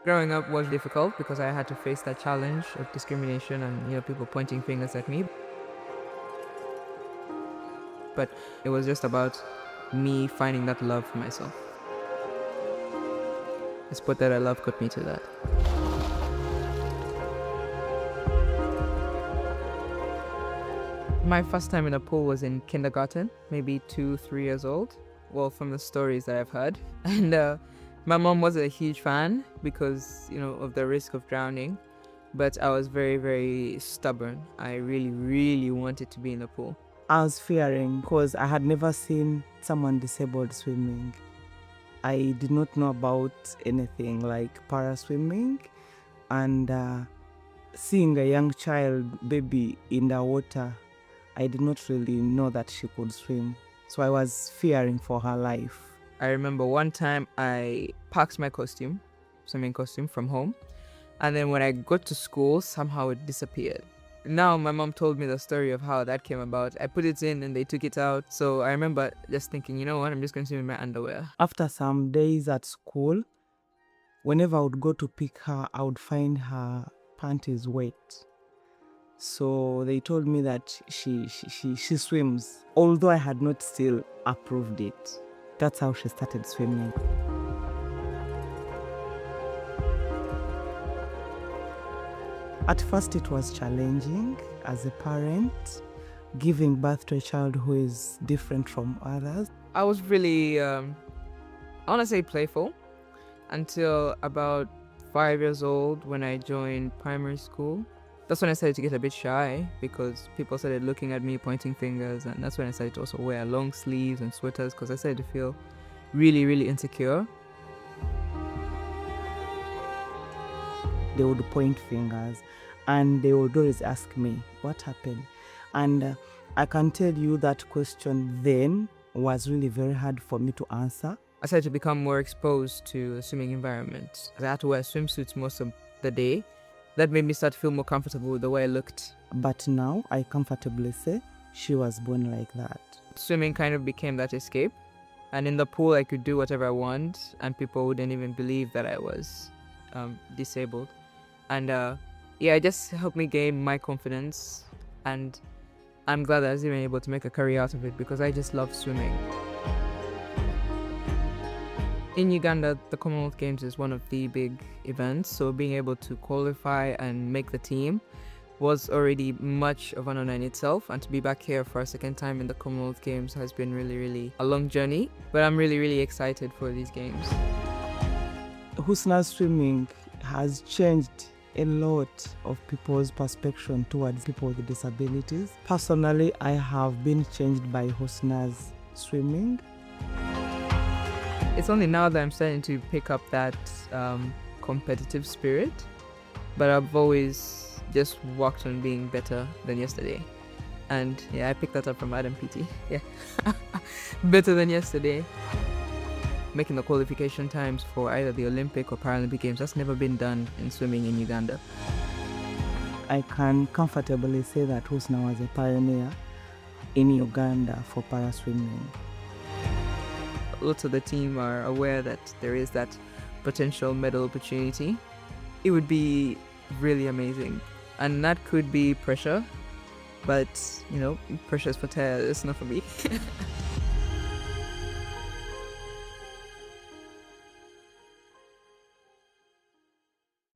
Growing up was difficult because I had to face that challenge of discrimination and, people pointing fingers at me. But it was just about me finding that love for myself. The sport that I love got me to that. My first time in a pool was in kindergarten, maybe 2-3 years old. Well, from the stories that I've heard. And my mom wasn't a huge fan because, of the risk of drowning. But I was very, very stubborn. I really, really wanted to be in the pool. I was fearing because I had never seen someone disabled swimming. I did not know about anything like para swimming, and seeing a young child, baby, in the water, I did not really know that she could swim. So I was fearing for her life. I remember one time I packed my swimming costume from home. And then when I got to school, somehow it disappeared. Now my mom told me the story of how that came about. I put it in and they took it out. So I remember just thinking, you know what, I'm just going to swim in my underwear. After some days at school, whenever I would go to pick her, I would find her panties wet. So they told me that she swims, although I had not still approved it. That's how she started swimming. At first it was challenging as a parent, giving birth to a child who is different from others. I was really, I want to say playful, until about 5 years old when I joined primary school. That's when I started to get a bit shy because people started looking at me, pointing fingers, and that's when I started to also wear long sleeves and sweaters because I started to feel really, really insecure. They would point fingers and they would always ask me, what happened? And I can tell you that question then was really very hard for me to answer. I started to become more exposed to the swimming environment. I had to wear swimsuits most of the day. That made me start to feel more comfortable with the way I looked. But now I comfortably say she was born like that. Swimming kind of became that escape. And in the pool, I could do whatever I want and people wouldn't even believe that I was disabled. And it just helped me gain my confidence. And I'm glad that I was even able to make a career out of it because I just love swimming. In Uganda, the Commonwealth Games is one of the big events, so being able to qualify and make the team was already much of an honor in itself, and to be back here for a second time in the Commonwealth Games has been really, really a long journey, but I'm really, really excited for these games. Husnah swimming has changed a lot of people's perception towards people with disabilities. Personally, I have been changed by Husnah's swimming. It's only now that I'm starting to pick up that competitive spirit, but I've always just worked on being better than yesterday. And I picked that up from Adam PT. Better than yesterday. Making the qualification times for either the Olympic or Paralympic Games, that's never been done in swimming in Uganda. I can comfortably say that Husnah was a pioneer in Uganda for para swimming. Lots of the team are aware that there is that potential medal opportunity. It would be really amazing. And that could be pressure, but pressure is for Taya, it's not for me.